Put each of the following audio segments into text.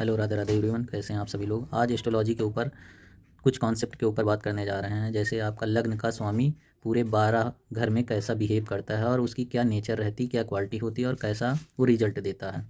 Hello Radhe Radhe everyone, कैसे हैं आप सभी लोग। आज एस्ट्रोलॉजी के ऊपर कुछ कॉन्सेप्ट के ऊपर बात करने जा रहे हैं। जैसे आपका लग्न का स्वामी पूरे 12 घर में कैसा बिहेव करता है और उसकी क्या नेचर रहती, क्या क्वालिटी होती है और कैसा वो रिजल्ट देता है।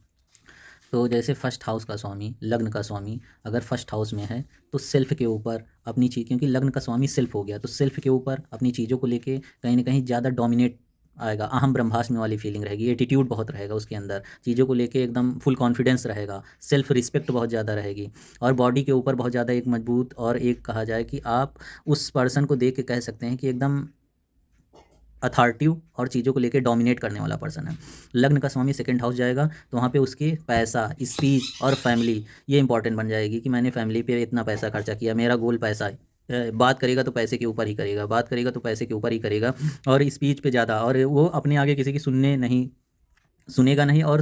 तो जैसे फर्स्ट हाउस का स्वामी, लग्न का स्वामी अगर फर्स्ट हाउस में है तो सेल्फ के ऊपर अपनी चीज़, क्योंकि लग्न का स्वामी सेल्फ हो गया तो सेल्फ के ऊपर अपनी चीज़ों को लेके कहीं ना कहीं ज़्यादा डोमिनेट आएगा। अहम ब्रह्मास्मि वाली फीलिंग रहेगी, एटीट्यूड बहुत रहेगा उसके अंदर, चीज़ों को लेके एकदम फुल कॉन्फिडेंस रहेगा, सेल्फ रिस्पेक्ट बहुत ज़्यादा रहेगी। और बॉडी के ऊपर बहुत ज़्यादा एक मजबूत, और एक कहा जाए कि आप उस पर्सन को देख के कह सकते हैं कि एकदम अथॉरिटिव और चीज़ों को लेके डोमिनेट करने वाला पर्सन है। लग्न का स्वामी सेकंड हाउस जाएगा तो वहाँ पे उसके पैसा, स्पीच और फैमिली ये इंपॉर्टेंट बन जाएगी कि मैंने फैमिली पे इतना पैसा खर्चा किया, मेरा गोल पैसा है। बात करेगा तो पैसे के ऊपर ही करेगा, बात करेगा तो पैसे के ऊपर ही करेगा और स्पीच पे ज़्यादा, और वो अपने आगे किसी की सुनेगा नहीं और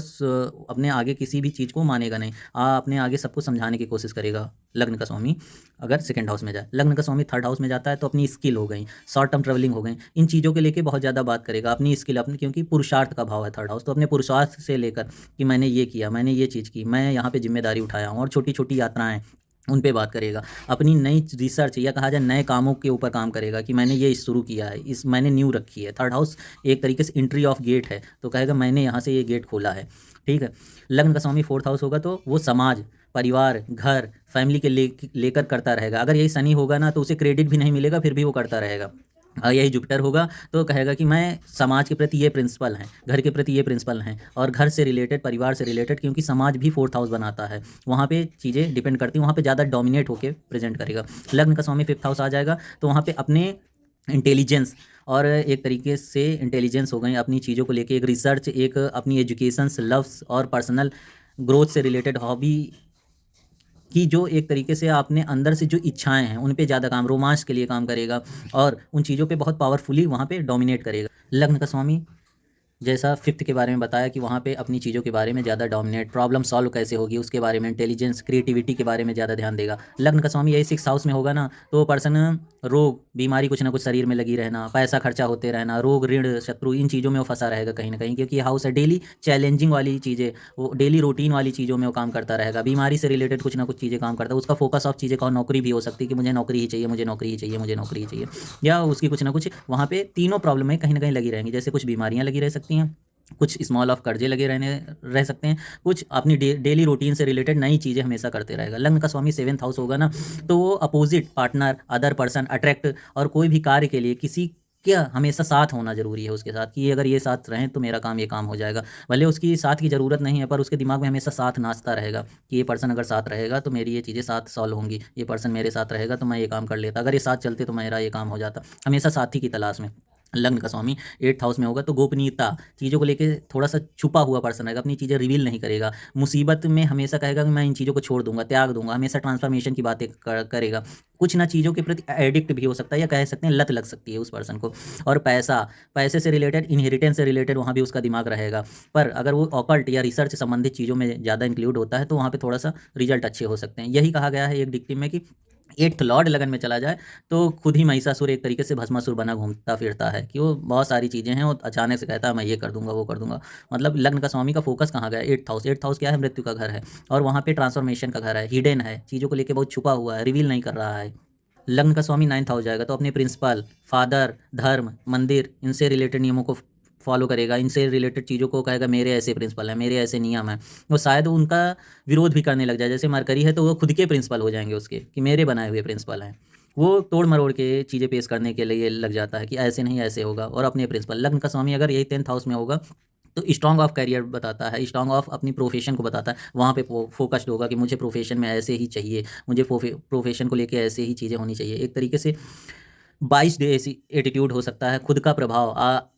अपने आगे किसी भी चीज़ को मानेगा नहीं। अपने आगे सबको समझाने की कोशिश करेगा लग्न का स्वामी अगर सेकंड हाउस में जाए। लग्न का स्वामी थर्ड हाउस में जाता है तो अपनी स्किल हो गई, शॉर्ट टर्म ट्रेवलिंग हो गई, इन चीज़ों के लेके बहुत ज़्यादा बात करेगा, अपनी स्किल अपनी, क्योंकि पुरुषार्थ का भाव है थर्ड हाउस, तो अपने पुरुषार्थ से लेकर कि मैंने ये किया, मैंने ये चीज़ की, मैं यहाँ पे जिम्मेदारी उठाया हूँ, और छोटी छोटी यात्राएं उन पे बात करेगा। अपनी नई रिसर्च या कहा जाए नए कामों के ऊपर काम करेगा कि मैंने ये शुरू किया है, इस मैंने न्यू रखी है। थर्ड हाउस एक तरीके से एंट्री ऑफ गेट है, तो कहेगा मैंने यहाँ से ये गेट खोला है। ठीक है। लग्न का स्वामी फोर्थ हाउस होगा तो वो समाज, परिवार, घर, फैमिली के लेकर करता रहेगा। अगर यही शनि होगा ना तो उसे क्रेडिट भी नहीं मिलेगा, फिर भी वो करता रहेगा। यही जुपिटर होगा तो कहेगा कि मैं समाज के प्रति ये प्रिंसिपल हैं, घर के प्रति ये प्रिंसिपल हैं, और घर से रिलेटेड, परिवार से रिलेटेड, क्योंकि समाज भी फोर्थ हाउस बनाता है, वहाँ पे चीज़ें डिपेंड करती हैं, वहाँ पे ज़्यादा डोमिनेट होकर प्रेजेंट करेगा। लग्न का स्वामी फिफ्थ हाउस आ जाएगा तो वहाँ पे अपने इंटेलिजेंस, और एक तरीके से इंटेलिजेंस हो गई अपनी चीज़ों को लेके, एक रिसर्च, एक अपनी एजुकेशंस, लव्स और पर्सनल ग्रोथ से रिलेटेड हॉबी कि जो एक तरीके से आपने अंदर से जो इच्छाएं हैं उन पे ज़्यादा काम, रोमांस के लिए काम करेगा और उन चीज़ों पे बहुत पावरफुली वहाँ पे डोमिनेट करेगा। लग्न का स्वामी जैसा फिफ्थ के बारे में बताया कि वहाँ पे अपनी चीज़ों के बारे में ज़्यादा डोमिनेट, प्रॉब्लम सॉल्व कैसे होगी उसके बारे में, इंटेलिजेंस, क्रिएटिविटी के बारे में ज़्यादा ध्यान देगा। लग्न का स्वामी यही सिक्स हाउस में होगा ना तो वो पर्सन रोग, बीमारी कुछ ना कुछ शरीर में लगी रहना, पैसा खर्चा होते रहना, रोग, ऋण, शत्रु, इन चीज़ों में वो फंसा रहेगा कहीं ना कहीं, क्योंकि ये हाउस है डेली चैलेंजिंग वाली चीज़ें, वो डेली रूटीन वाली चीज़ों में वो काम करता रहेगा। बीमारी से रिलेटेड कुछ ना कुछ चीज़ें काम करता है, उसका फोकस ऑफ चीज़ें का, नौकरी भी हो सकती है कि मुझे नौकरी ही चाहिए, मुझे नौकरी ही चाहिए, मुझे नौकरी ही चाहिए, या उसकी कुछ ना कुछ वहाँ पे तीनों प्रॉब्लम में कहीं ना कहीं लगी रहेंगी। जैसे कुछ बीमारियाँ लगी रह सकती हैं, कुछ स्मॉल ऑफ कर्जे लगे रह सकते हैं, कुछ अपनी डेली रूटीन से रिलेटेड नई चीज़ें हमेशा करते रहेगा। लग्न का स्वामी सेवेंथ हाउस होगा ना तो वो opposite partner, other person attract, और कोई भी कार्य के लिए किसी क्या हमेशा साथ होना जरूरी है उसके साथ, कि अगर ये साथ रहें तो मेरा काम, ये काम हो जाएगा। भले उसकी साथ की ज़रूरत नहीं है पर उसके दिमाग में हमेशा साथ नाचता रहेगा कि ये पर्सन अगर साथ रहेगा तो मेरी ये चीज़ें साथ सॉल्व होंगी, ये पर्सन मेरे साथ रहेगा तो मैं ये काम कर लेता, अगर ये साथ चलते तो मेरा ये काम हो जाता, हमेशा साथी की तलाश में। लग्न का स्वामी एट्थ हाउस में होगा तो गोपनीयता, चीज़ों को लेके थोड़ा सा छुपा हुआ पर्सन रहेगा, अपनी चीज़ें रिवील नहीं करेगा, मुसीबत में हमेशा कहेगा कि मैं इन चीज़ों को छोड़ दूंगा, त्याग दूंगा, हमेशा ट्रांसफॉर्मेशन की बातें करेगा। कुछ ना चीज़ों के प्रति एडिक्ट भी हो सकता है, या कह सकते हैं लत लग सकती है उस पर्सन को। और पैसा, पैसे से रिलेटेड, इनहेरिटेंस से रिलेटेड वहाँ भी उसका दिमाग रहेगा। पर अगर वो ऑकल्ट या रिसर्च संबंधित चीज़ों में ज़्यादा इंक्लूड होता है तो वहाँ पे थोड़ा सा रिजल्ट अच्छे हो सकते हैं। यही कहा गया है एक डिक्टिम में कि एट्थ लॉर्ड लगन में चला जाए तो खुद ही महिषासुर एक तरीके से भस्मासुर बना घूमता फिरता है, कि वो बहुत सारी चीज़ें हैं, वो अचानक से कहता है मैं ये कर दूंगा, वो कर दूंगा। मतलब लग्न का स्वामी का फोकस कहाँ गया, एट्थ हाउस। एट्थ हाउस क्या है, मृत्यु का घर है, और वहाँ पे ट्रांसफॉर्मेशन का घर है, हिडन है, चीज़ों को लेके बहुत छुपा हुआ है, रिवील नहीं कर रहा है। लग्न का स्वामी नाइन्थ हाउस जाएगा तो अपने प्रिंसिपल, फादर, धर्म, मंदिर, इनसे रिलेटेड नियमों को फॉलो करेगा, इनसे रिलेटेड चीज़ों को कहेगा मेरे ऐसे प्रिंसिपल हैं, मेरे ऐसे नियम हैं। वो शायद उनका विरोध भी करने लग जाए, जैसे मरकरी है तो वो खुद के प्रिंसिपल हो जाएंगे उसके, कि मेरे बनाए हुए प्रिंसिपल हैं। वो तोड़ मरोड़ के चीज़ें पेश करने के लिए लग जाता है कि ऐसे नहीं ऐसे होगा, और अपने प्रिंसिपल। लग्न का स्वामी अगर यही टेंथ हाउस में होगा तो स्ट्रॉन्ग ऑफ करियर बताता है, स्ट्रॉन्ग ऑफ अपनी प्रोफेशन को बताता है, वहाँ पे फोकस्ड होगा कि मुझे प्रोफेशन में ऐसे ही चाहिए, मुझे प्रोफेशन को लेके ऐसे ही चीज़ें होनी चाहिए। एक तरीके से 22 ऐसी एटीट्यूड हो सकता है, खुद का प्रभाव,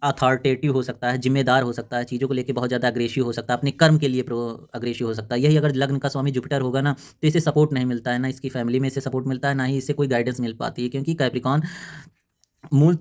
अथॉरिटेटिव हो सकता है, जिम्मेदार हो सकता है, चीज़ों को लेके बहुत ज़्यादा अग्रेसिव हो सकता है, अपने कर्म के लिए अग्रेसिव हो सकता है। यही अगर लग्न का स्वामी जुपिटर होगा ना तो इसे सपोर्ट नहीं मिलता है, ना इसकी फैमिली में इसे सपोर्ट मिलता है, ना ही इसे कोई गाइडेंस मिल पाती है, क्योंकि कैप्रिकॉन मूल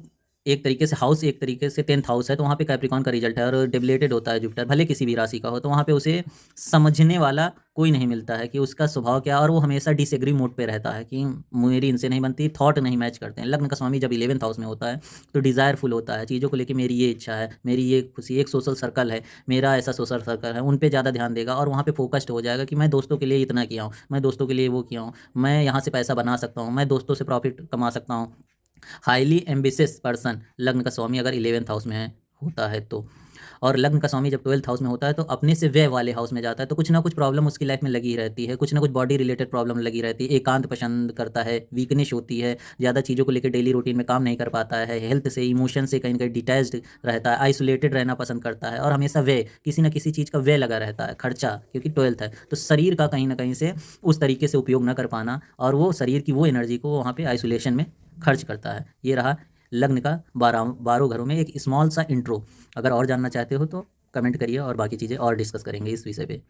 एक तरीके से हाउस एक तरीके से 10th हाउस है, तो वहाँ पे कैप्रिकॉर्न का रिजल्ट है और डिबिलेटेड होता है जुपिटर, भले किसी भी राशि का हो, तो वहाँ पे उसे समझने वाला कोई नहीं मिलता है कि उसका स्वभाव क्या है, और वो हमेशा डिसएग्री मोड पे रहता है कि मेरी इनसे नहीं बनती, थॉट नहीं मैच करते हैं। लग्न का स्वामी जब 11th हाउस में होता है तो डिज़ायरफुल होता है, चीज़ों को लेके मेरी ये इच्छा है, मेरी ये खुशी, एक सोशल सर्कल है, मेरा ऐसा सोशल सर्कल है, उन पे ज़्यादा ध्यान देगा और वहाँ पे फोकस्ड हो जाएगा कि मैं दोस्तों के लिए इतना किया हूँ, मैं दोस्तों के लिए वो किया हूँ, मैं यहाँ से पैसा बना सकता हूँ, मैं दोस्तों से प्रॉफिट कमा सकता हूँ। हाईली एम्बिशियस पर्सन लग्न का स्वामी अगर 11th हाउस में है होता है तो, और लग्न का स्वामी जब 12th हाउस में होता है तो अपने से व्यय वाले हाउस में जाता है, तो कुछ ना कुछ प्रॉब्लम उसकी लाइफ में लगी रहती है, कुछ ना कुछ बॉडी रिलेटेड प्रॉब्लम लगी रहती है, एकांत पसंद करता है, वीकनेस होती है, ज़्यादा चीज़ों को लेकर डेली रूटीन में काम नहीं कर पाता है, हेल्थ से इमोशन से कहीं ना कहीं डिटैच्ड रहता है, आइसोलेटेड रहना पसंद करता है, और हमेशा व्यय, किसी न किसी चीज़ का व्यय लगा रहता है, खर्चा, क्योंकि 12th है तो शरीर का कहीं ना कहीं से उस तरीके से उपयोग न कर पाना, और वो शरीर की वो एनर्जी को वहाँ पे आइसोलेशन में खर्च करता है। ये रहा लग्न का 12 घरों में एक स्मॉल सा इंट्रो। अगर और जानना चाहते हो तो कमेंट करिए और बाकी चीज़ें और डिस्कस करेंगे इस विषय पे।